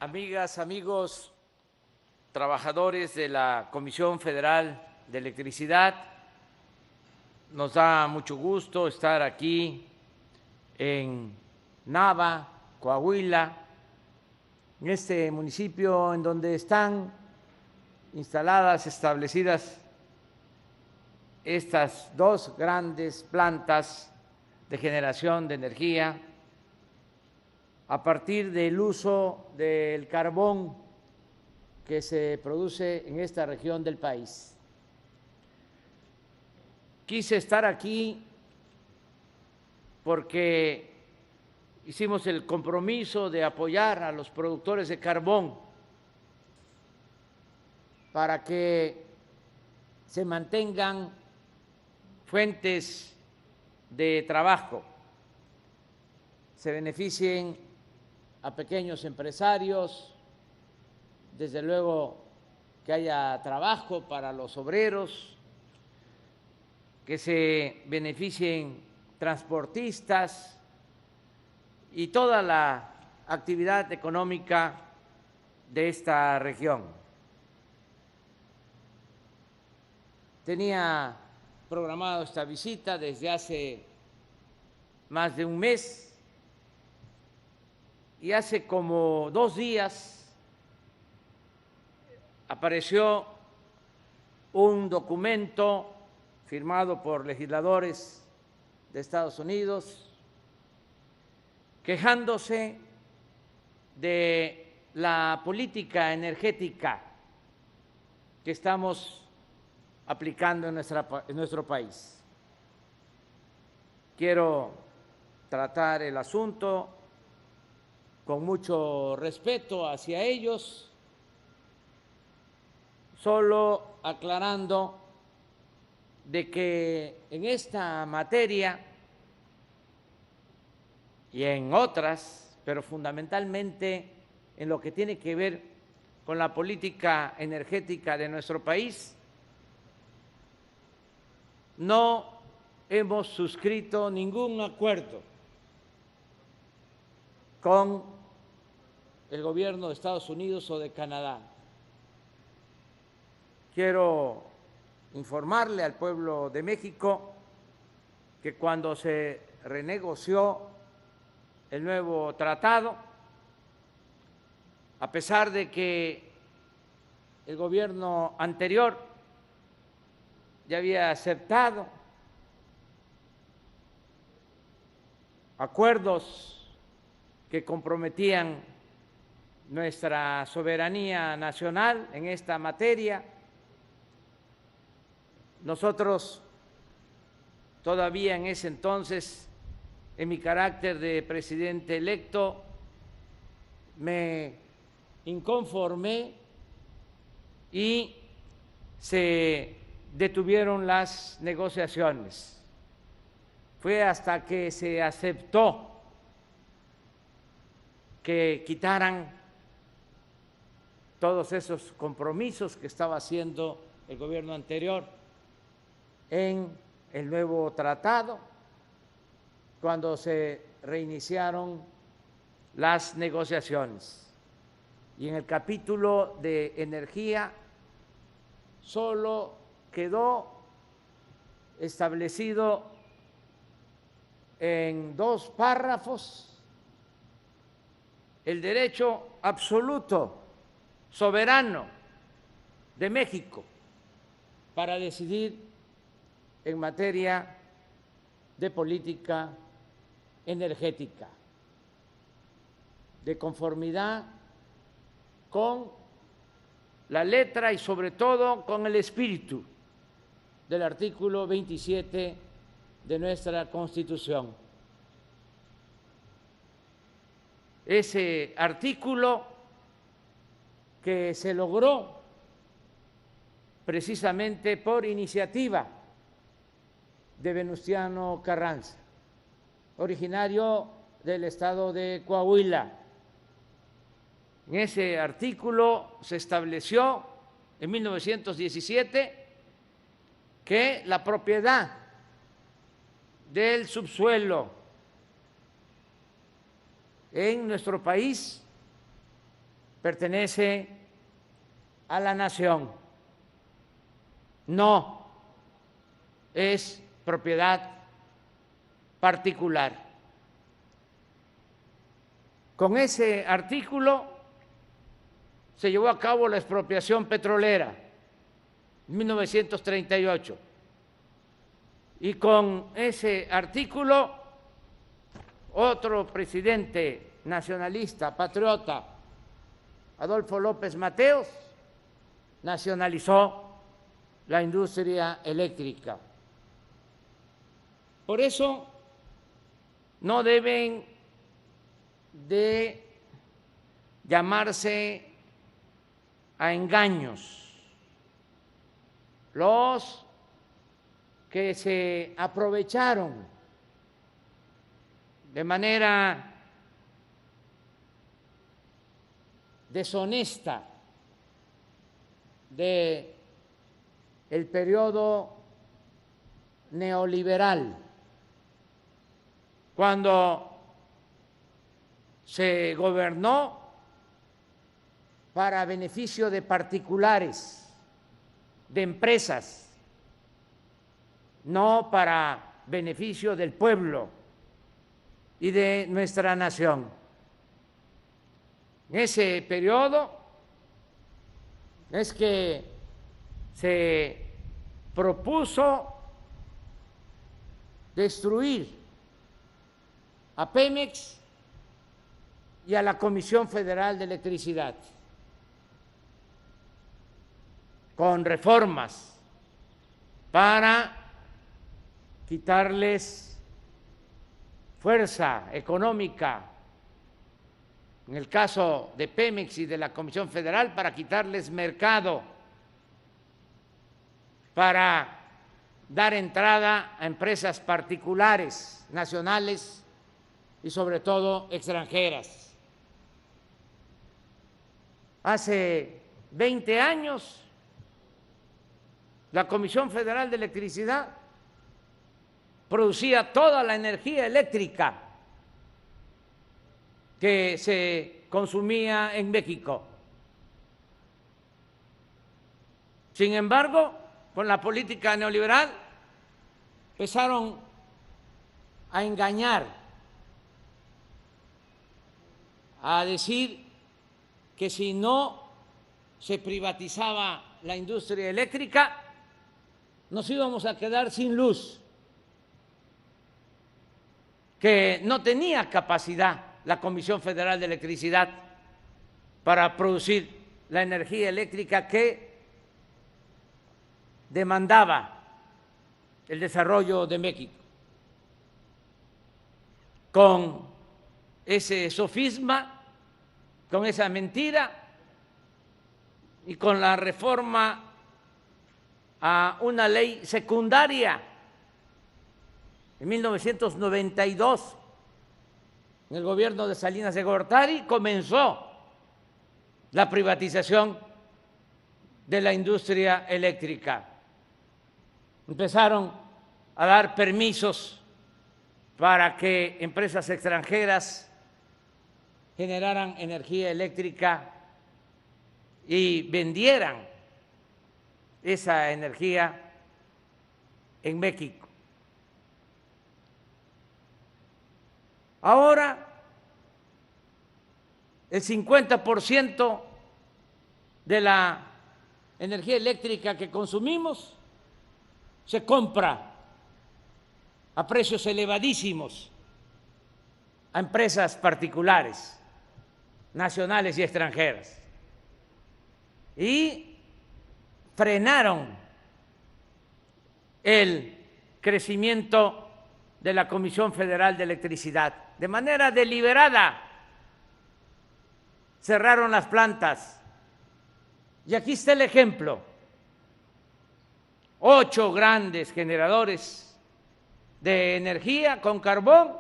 amigas, amigos, trabajadores de la Comisión Federal de Electricidad, nos da mucho gusto estar aquí en Nava, Coahuila, en este municipio en donde están instaladas, establecidas estas dos grandes plantas de generación de energía a partir del uso del carbón que se produce en esta región del país. Quise estar aquí porque hicimos el compromiso de apoyar a los productores de carbón para que se mantengan fuentes de trabajo, se beneficien a pequeños empresarios, desde luego que haya trabajo para los obreros, que se beneficien transportistas y toda la actividad económica de esta región. Tenía programado esta visita desde hace más de un mes y hace como 2 días apareció un documento firmado por legisladores de Estados Unidos quejándose de la política energética que estamos aplicando en nuestro país. Quiero tratar el asunto con mucho respeto hacia ellos, solo aclarando de que en esta materia y en otras, pero fundamentalmente en lo que tiene que ver con la política energética de nuestro país, no hemos suscrito ningún acuerdo con el gobierno de Estados Unidos o de Canadá. Quiero informarle al pueblo de México que cuando se renegoció el nuevo tratado, a pesar de que el gobierno anterior ya había aceptado acuerdos que comprometían nuestra soberanía nacional en esta materia, nosotros todavía en ese entonces, en mi carácter de presidente electo, me inconformé y se detuvieron las negociaciones. Fue hasta que se aceptó que quitaran todos esos compromisos que estaba haciendo el gobierno anterior en el nuevo tratado, cuando se reiniciaron las negociaciones. Y en el capítulo de energía solo quedó establecido en 2 párrafos el derecho absoluto, soberano de México para decidir en materia de política energética, de conformidad con la letra y sobre todo con el espíritu del artículo 27 de nuestra Constitución. Ese artículo que se logró precisamente por iniciativa de Venustiano Carranza, originario del estado de Coahuila. En ese artículo se estableció en 1917 que la propiedad del subsuelo en nuestro país pertenece a la nación, no es propiedad particular. Con ese artículo se llevó a cabo la expropiación petrolera en 1938 y con ese artículo otro presidente nacionalista, patriota, Adolfo López Mateos, nacionalizó la industria eléctrica. Por eso no deben de llamarse a engaños los que se aprovecharon de manera deshonesta del periodo neoliberal, cuando se gobernó para beneficio de particulares, de empresas, no para beneficio del pueblo y de nuestra nación. En ese periodo es que se propuso destruir a Pemex y a la Comisión Federal de Electricidad con reformas para quitarles fuerza económica, en el caso de Pemex y de la Comisión Federal, para quitarles mercado, para dar entrada a empresas particulares, nacionales y sobre todo extranjeras. Hace 20 años, la Comisión Federal de Electricidad producía toda la energía eléctrica que se consumía en México. Sin embargo, con la política neoliberal empezaron a engañar, a decir que si no se privatizaba la industria eléctrica, nos íbamos a quedar sin luz, que no tenía capacidad la Comisión Federal de Electricidad para producir la energía eléctrica que demandaba el desarrollo de México. Con ese sofisma, con esa mentira y con la reforma a una ley secundaria en 1992, en el gobierno de Salinas de Gortari, comenzó la privatización de la industria eléctrica. Empezaron a dar permisos para que empresas extranjeras generaran energía eléctrica y vendieran esa energía en México. Ahora, el 50% de la energía eléctrica que consumimos se compra a precios elevadísimos a empresas particulares, nacionales y extranjeras. Y frenaron el crecimiento de la Comisión Federal de Electricidad. De manera deliberada cerraron las plantas. Y aquí está el ejemplo. 8 grandes generadores de energía con carbón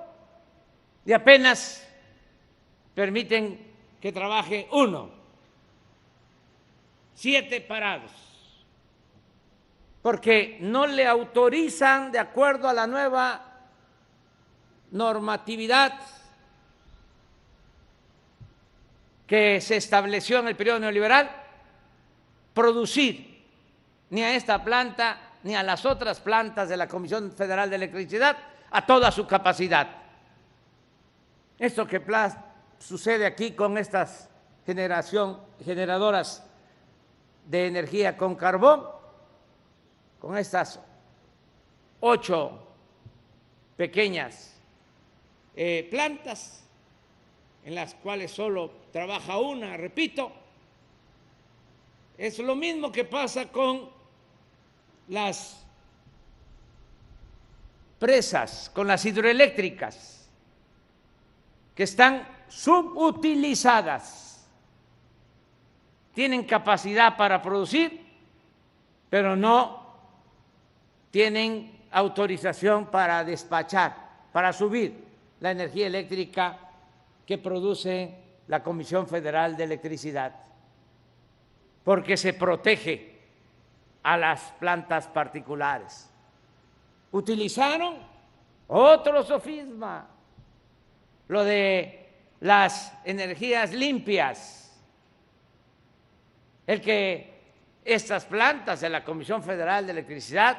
y apenas permiten que trabaje uno. 7 parados. Porque no le autorizan, de acuerdo a la nueva normatividad que se estableció en el periodo neoliberal, producir ni a esta planta ni a las otras plantas de la Comisión Federal de Electricidad a toda su capacidad. Esto que sucede aquí con estas generadoras de energía con carbón, con estas 8 pequeñas plantas, en las cuales solo trabaja una, repito, es lo mismo que pasa con las presas, con las hidroeléctricas, que están subutilizadas, tienen capacidad para producir, pero no tienen autorización para despachar, para subir la energía eléctrica que produce la Comisión Federal de Electricidad, porque se protege a las plantas particulares. Utilizaron otro sofisma, lo de las energías limpias, el que estas plantas de la Comisión Federal de Electricidad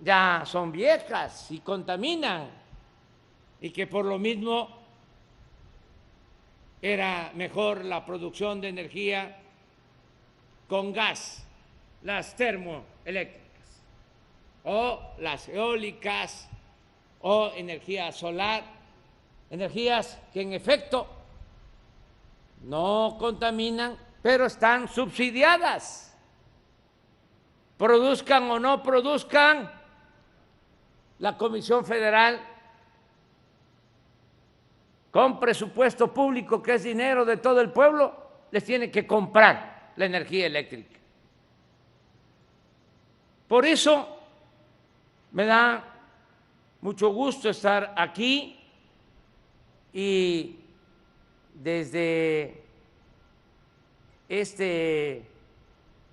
ya son viejas y contaminan, y que por lo mismo era mejor la producción de energía con gas, las termoeléctricas, o las eólicas, o energía solar, energías que en efecto no contaminan, pero están subsidiadas. Produzcan o no produzcan, la Comisión Federal, con presupuesto público, que es dinero de todo el pueblo, les tiene que comprar la energía eléctrica. Por eso me da mucho gusto estar aquí y desde este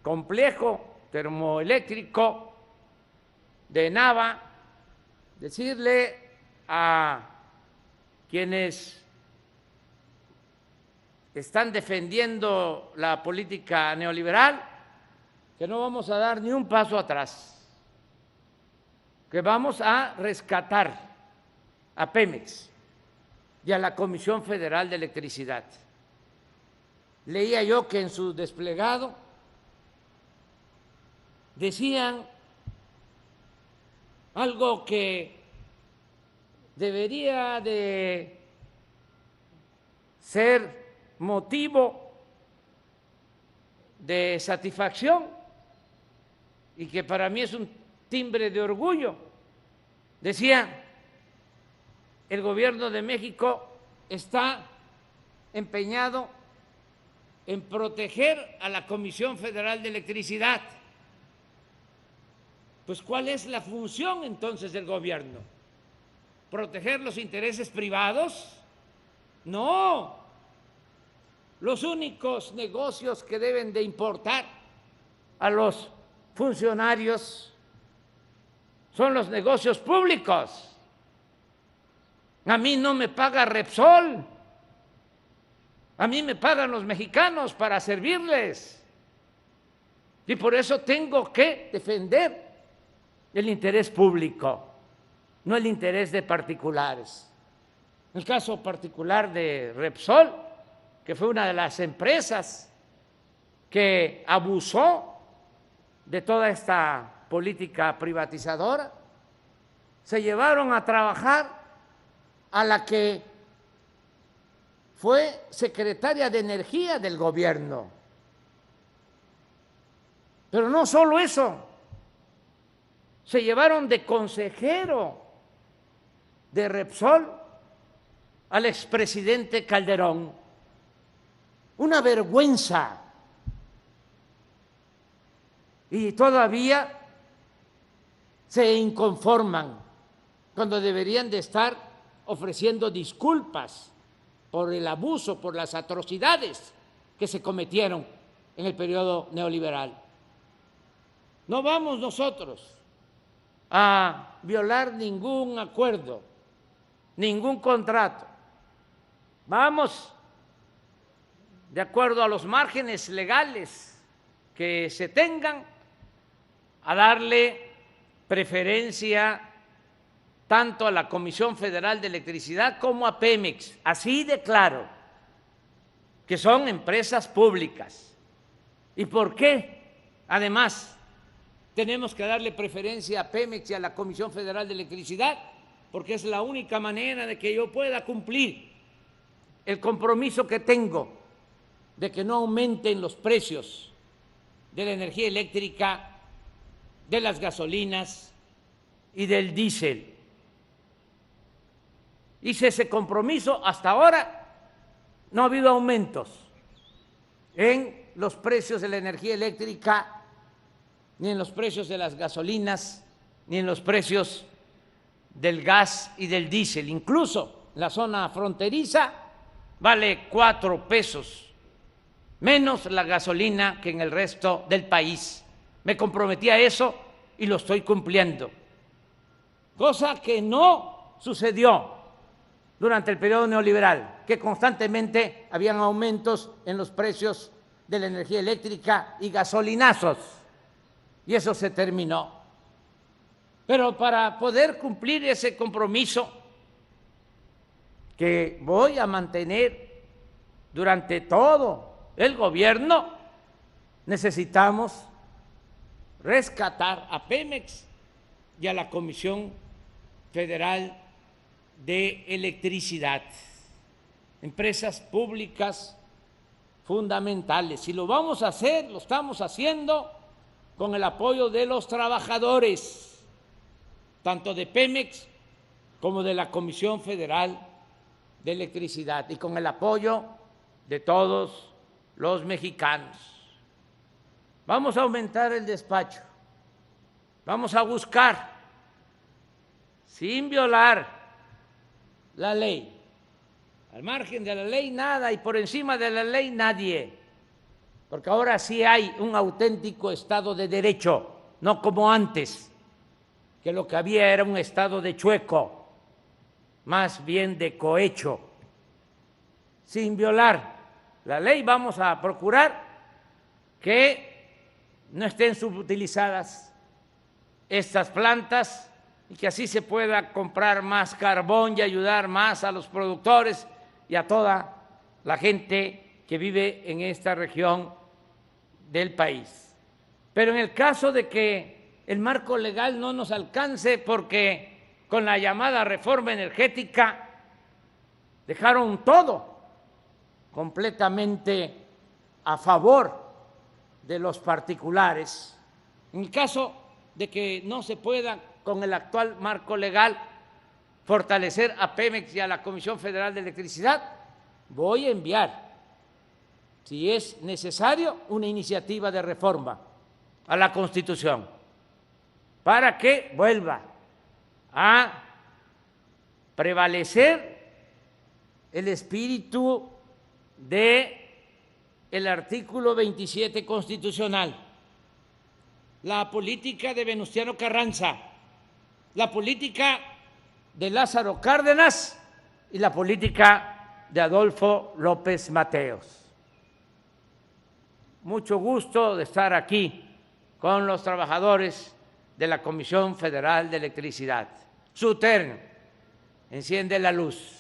complejo termoeléctrico de Nava decirle a quienes están defendiendo la política neoliberal que no vamos a dar ni un paso atrás, que vamos a rescatar a Pemex y a la Comisión Federal de Electricidad. Leía yo que en su desplegado decían algo que debería de ser motivo de satisfacción y que para mí es un timbre de orgullo. Decía, el gobierno de México está empeñado en proteger a la Comisión Federal de Electricidad. Pues, ¿cuál es la función entonces del gobierno? ¿Proteger los intereses privados? No. Los únicos negocios que deben de importar a los funcionarios son los negocios públicos. A mí no me paga Repsol, a mí me pagan los mexicanos para servirles, y por eso tengo que defender el interés público, no el interés de particulares. El caso particular de Repsol, que fue una de las empresas que abusó de toda esta política privatizadora, se llevaron a trabajar a la que fue secretaria de Energía del gobierno. Pero no solo eso, se llevaron de consejero de Repsol al expresidente Calderón. Una vergüenza. Y todavía se inconforman cuando deberían de estar ofreciendo disculpas por el abuso, por las atrocidades que se cometieron en el periodo neoliberal. No vamos nosotros a violar ningún acuerdo, ningún contrato. Vamos de acuerdo a los márgenes legales que se tengan, a darle preferencia tanto a la Comisión Federal de Electricidad como a Pemex, así de claro, que son empresas públicas. ¿Y por qué? Además, tenemos que darle preferencia a Pemex y a la Comisión Federal de Electricidad, porque es la única manera de que yo pueda cumplir el compromiso que tengo de que no aumenten los precios de la energía eléctrica, de las gasolinas y del diésel. Hice ese compromiso, hasta ahora no ha habido aumentos en los precios de la energía eléctrica, ni en los precios de las gasolinas, ni en los precios del gas y del diésel. Incluso la zona fronteriza vale 4 pesos menos la gasolina que en el resto del país. Me comprometí a eso y lo estoy cumpliendo, cosa que no sucedió durante el periodo neoliberal, que constantemente habían aumentos en los precios de la energía eléctrica y gasolinazos, y eso se terminó. Pero para poder cumplir ese compromiso que voy a mantener durante todo el gobierno, necesitamos rescatar a Pemex y a la Comisión Federal de Electricidad, empresas públicas fundamentales. Y lo vamos a hacer, lo estamos haciendo con el apoyo de los trabajadores, tanto de Pemex como de la Comisión Federal de Electricidad, y con el apoyo de todos los mexicanos. Vamos a aumentar el despacho, vamos a buscar, sin violar la ley, al margen de la ley nada y por encima de la ley nadie, porque ahora sí hay un auténtico Estado de Derecho, no como antes, que lo que había era un Estado de chueco, más bien de cohecho. Sin violar la ley vamos a procurar que no estén subutilizadas estas plantas y que así se pueda comprar más carbón y ayudar más a los productores y a toda la gente que vive en esta región del país. Pero en el caso de que el marco legal no nos alcance, porque con la llamada reforma energética dejaron todo completamente a favor de los particulares, en el caso de que no se pueda con el actual marco legal fortalecer a Pemex y a la Comisión Federal de Electricidad, voy a enviar, si es necesario, una iniciativa de reforma a la Constitución para que vuelva a prevalecer el espíritu del artículo 27 constitucional, la política de Venustiano Carranza, la política de Lázaro Cárdenas y la política de Adolfo López Mateos. Mucho gusto de estar aquí con los trabajadores de la Comisión Federal de Electricidad. Su terno enciende la luz.